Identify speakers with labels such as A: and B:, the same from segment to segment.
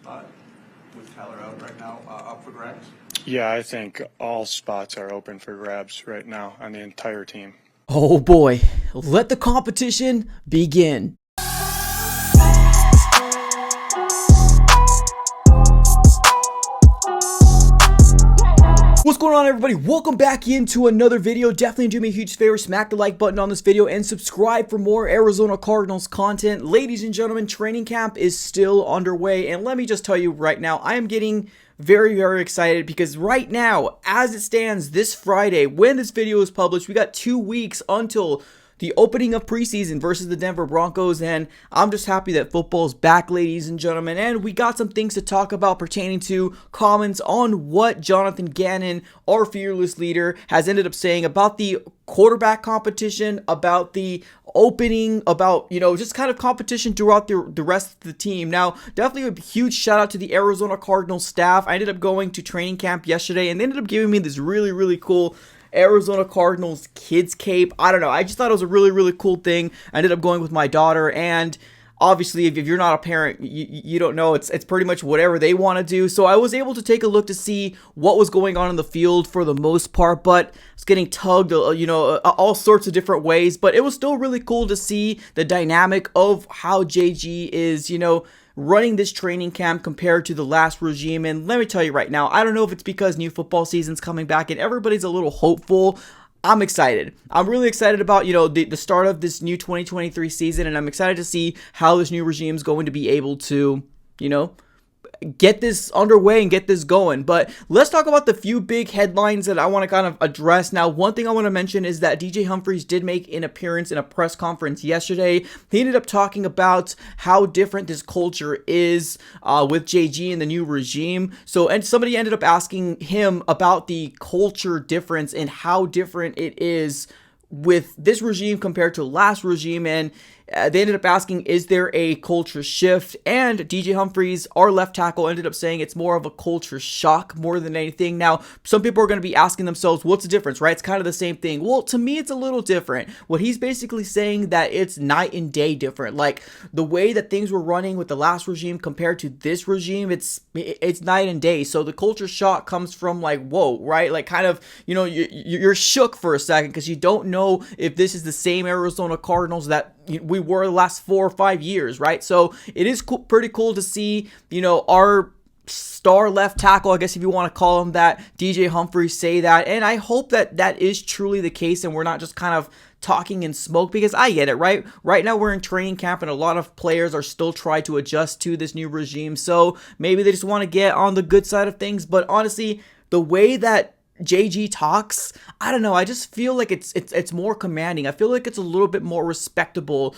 A: spot with Tyler out right now up for grabs?
B: Yeah, I think all spots are open for grabs right now on the entire team.
C: Oh boy, let the competition begin. What's going on, everybody? Welcome back into another video. Definitely do me a huge favor, smack the like button on this video and subscribe for more Arizona Cardinals content. Ladies and gentlemen, training camp is still underway, and let me just tell you right now, I am getting very excited because right now, as it stands this Friday, when this video is published, we got 2 weeks until the opening of preseason versus the Denver Broncos, and I'm just happy that football's back, ladies and gentlemen, and we got some things to talk about pertaining to comments on what Jonathan Gannon, our fearless leader, has ended up saying about the quarterback competition, about the opening, about, just kind of competition throughout the rest of the team. Now, definitely a huge shout out to the Arizona Cardinals staff. I ended up going to training camp yesterday, and they ended up giving me this really cool Arizona Cardinals kids cape. I don't know. I just thought it was a really cool thing. I ended up going with my daughter, and obviously, if you're not a parent, you don't know. It's pretty much whatever they want to do. So I was able to take a look to see what was going on in the field for the most part, but it's getting tugged, all sorts of different ways. But it was still really cool to see the dynamic of how JG is, running this training camp compared to the last regime. And let me tell you right now, I don't know if it's because new football season's coming back and everybody's a little hopeful. I'm excited. I'm really excited about, the start of this new 2023 season, and I'm excited to see how this new regime is going to be able to, get this underway and get this going. But let's talk about the few big headlines that I want to kind of address. Now, one thing I want to mention is that DJ Humphries did make an appearance in a press conference yesterday. He ended up talking about how different this culture is with JG and the new regime. And somebody ended up asking him about the culture difference and how different it is with this regime compared to last regime, and they ended up asking, is there a culture shift? And DJ Humphries, our left tackle, ended up saying it's more of a culture shock more than anything. Now, some people are going to be asking themselves, what's the difference, right? It's kind of the same thing. Well, to me, it's a little different. What he's basically saying that it's night and day different. Like the way that things were running with the last regime compared to this regime, it's night and day. So the culture shock comes from like, whoa, right? Like kind of, you're shook for a second because you don't know if this is the same Arizona Cardinals that we were the last 4 or 5 years, right? So it is pretty cool to see, our star left tackle, I guess if you want to call him that, DJ Humphries, say that. And I hope that that is truly the case and we're not just kind of talking in smoke, because I get it, right? Right now we're in training camp and a lot of players are still trying to adjust to this new regime. So maybe they just want to get on the good side of things. But honestly, the way that JG talks, I don't know, I just feel like it's more commanding. I feel like it's a little bit more respectable,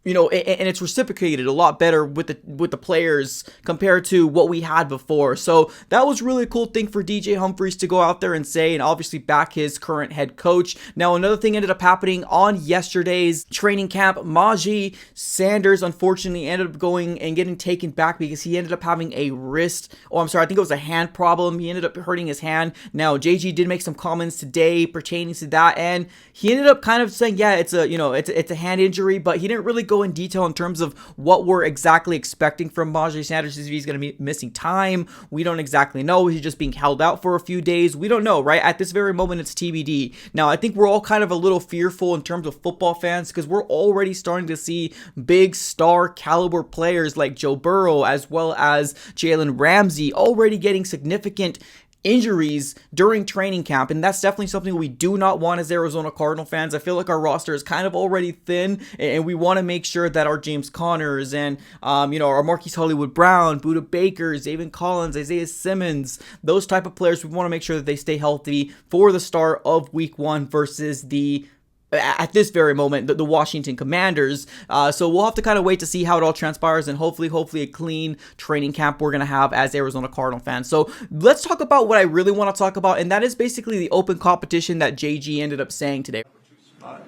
C: and it's reciprocated a lot better with the players compared to what we had before. So that was really a cool thing for DJ Humphries to go out there and say, and obviously back his current head coach. Now, another thing ended up happening on yesterday's training camp. Najee Sanders, unfortunately, ended up going and getting taken back because he ended up having a I think it was a hand problem. He ended up hurting his hand. Now, JG did make some comments today pertaining to that, and he ended up kind of saying, yeah, it's a hand injury, but he didn't really go in detail in terms of what we're exactly expecting from Najee Sanders. If he's going to be missing time, we don't exactly know. He's just being held out for a few days. We don't know, right? At this very moment, it's TBD. Now, I think we're all kind of a little fearful in terms of football fans because we're already starting to see big star caliber players like Joe Burrow as well as Jalen Ramsey already getting significant injuries during training camp, and that's definitely something we do not want as Arizona Cardinal fans. I feel like our roster is kind of already thin, and we want to make sure that our James Connors and our Marquise Hollywood Brown, Budda Baker, Zaven Collins, Isaiah Simmons, those type of players, we want to make sure that they stay healthy for the start of week 1 versus at this very moment, the Washington Commanders. So we'll have to kind of wait to see how it all transpires, and hopefully a clean training camp we're going to have as Arizona Cardinal fans. So let's talk about what I really want to talk about, and that is basically the open competition that JG ended up saying today.
A: Spot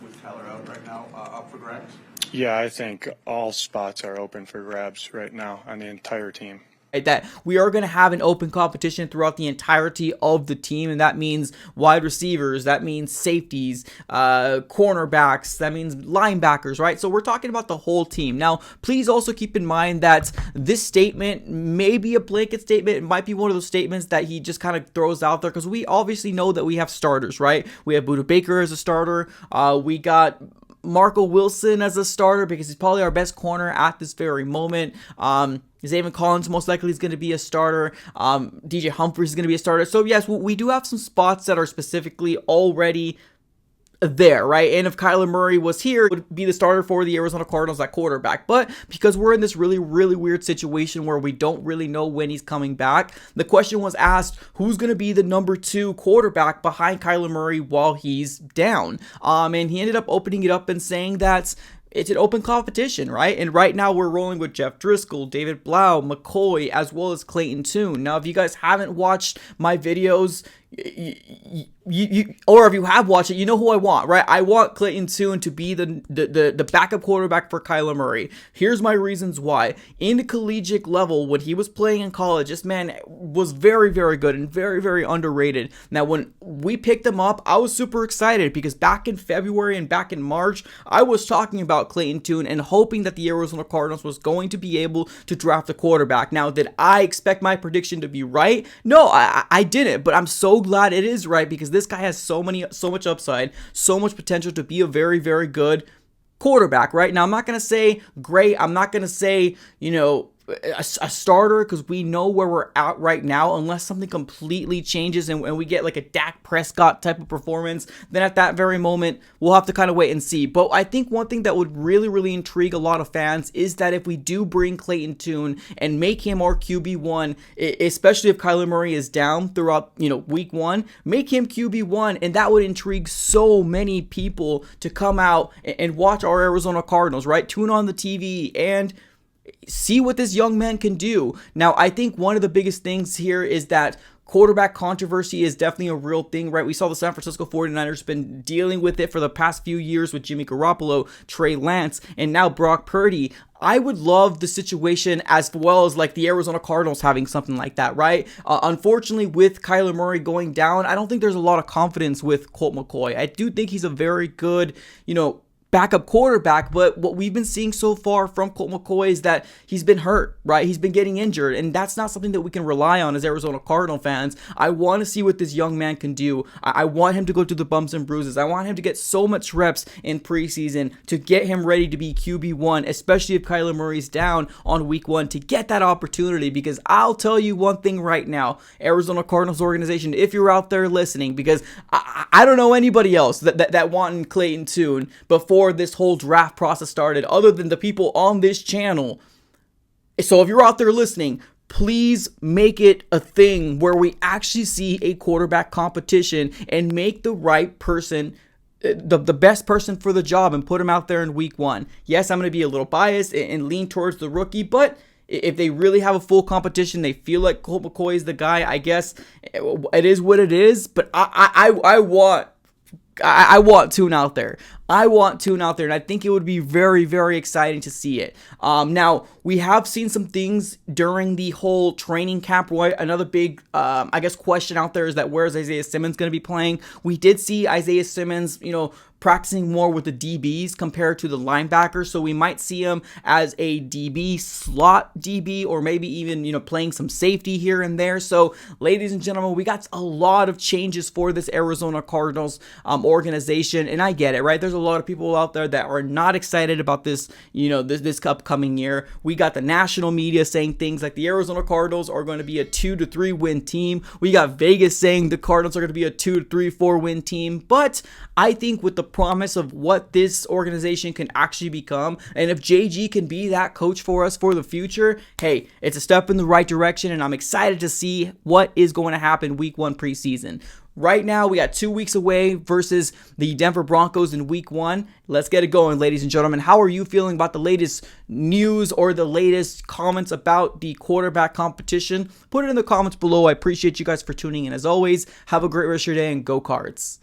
A: with Tyler out right now up for grabs?
B: Yeah, I think all spots are open for grabs right now on the entire team.
C: that we are going to have an open competition throughout the entirety of the team, and that means wide receivers, that means safeties, cornerbacks, that means linebackers, right? So we're talking about the whole team. Now, please also keep in mind that this statement may be a blanket statement. It might be one of those statements that he just kind of throws out there, because we obviously know that we have starters, right? We have Buda Baker as a starter. We got Marco Wilson as a starter because he's probably our best corner at this very moment. Zayvon Collins most likely is going to be a starter. DJ Humphries is going to be a starter. So yes, we do have some spots that are specifically already there, right? And if Kyler Murray was here, it would be the starter for the Arizona Cardinals at quarterback. But because we're in this really weird situation where we don't really know when he's coming back, the question was asked, who's going to be the number 2 quarterback behind Kyler Murray while he's down? And he ended up opening it up and saying that it's an open competition, right? And right now we're rolling with Jeff Driscoll, David Blau, McCoy, as well as Clayton Tune. Now, if you guys haven't watched my videos, or if you have watched it, you know who I want, right? I want Clayton Tune to be the backup quarterback for Kyler Murray. Here's my reasons why. In the collegiate level, when he was playing in college, this man was very good and very underrated. Now, when we picked him up, I was super excited because back in February and back in March, I was talking about Clayton Tune and hoping that the Arizona Cardinals was going to be able to draft a quarterback. Now, did I expect my prediction to be right? No, I didn't, but I'm so glad it is right because this guy has so much upside, so much potential to be a very good quarterback, right? Now, I'm not going to say great. I'm not going to say, a starter, because we know where we're at right now. Unless something completely changes and we get like a Dak Prescott type of performance, then at that very moment we'll have to kind of wait and see. But I think one thing that would really intrigue a lot of fans is that if we do bring Clayton Tune and make him our QB1, especially if Kyler Murray is down throughout week 1, make him QB1, and that would intrigue so many people to come out and watch our Arizona Cardinals, right? Tune on the TV and see what this young man can do. Now, I think one of the biggest things here is that quarterback controversy is definitely a real thing, right? We saw the San Francisco 49ers been dealing with it for the past few years with Jimmy Garoppolo, Trey Lance, and now Brock Purdy. I would love the situation as well as like the Arizona Cardinals having something like that, right? Unfortunately, with Kyler Murray going down, I don't think there's a lot of confidence with Colt McCoy. I do think he's a very good, backup quarterback, but what we've been seeing so far from Colt McCoy is that he's been hurt, right? He's been getting injured, and that's not something that we can rely on as Arizona Cardinal fans. I want to see what this young man can do. I want him to go through the bumps and bruises. I want him to get so much reps in preseason to get him ready to be QB1, especially if Kyler Murray's down on week 1, to get that opportunity. Because I'll tell you one thing right now, Arizona Cardinals organization, if you're out there listening, because I don't know anybody else that wanted Clayton Tune before this whole draft process started, other than the people on this channel. So if you're out there listening, please make it a thing where we actually see a quarterback competition and make the right person the best person for the job and put him out there in week 1. Yes, I'm going to be a little biased and lean towards the rookie, but if they really have a full competition, they feel like Colt McCoy is the guy, I guess it is what it is. But I want Tune out there. I want Tune out there, and I think it would be very exciting to see it. Now, we have seen some things during the whole training camp, right? Another big, question out there is that where's Isaiah Simmons going to be playing? We did see Isaiah Simmons, practicing more with the DBs compared to the linebackers, so we might see him as a DB, slot DB, or maybe even, playing some safety here and there. So, ladies and gentlemen, we got a lot of changes for this Arizona Cardinals organization, and I get it, right? There's a lot of people out there that are not excited about this, this upcoming year. We got the national media saying things like the Arizona Cardinals are going to be a 2 to 3 win team. We got Vegas saying the Cardinals are going to be a 2 to 3, 4 win team. But I think with the promise of what this organization can actually become, and if JG can be that coach for us for the future, hey, it's a step in the right direction, and I'm excited to see what is going to happen week 1 preseason. Right now, we got 2 weeks away versus the Denver Broncos in week 1. Let's get it going, ladies and gentlemen. How are you feeling about the latest news or the latest comments about the quarterback competition? Put it in the comments below. I appreciate you guys for tuning in. As always, have a great rest of your day and go Cards.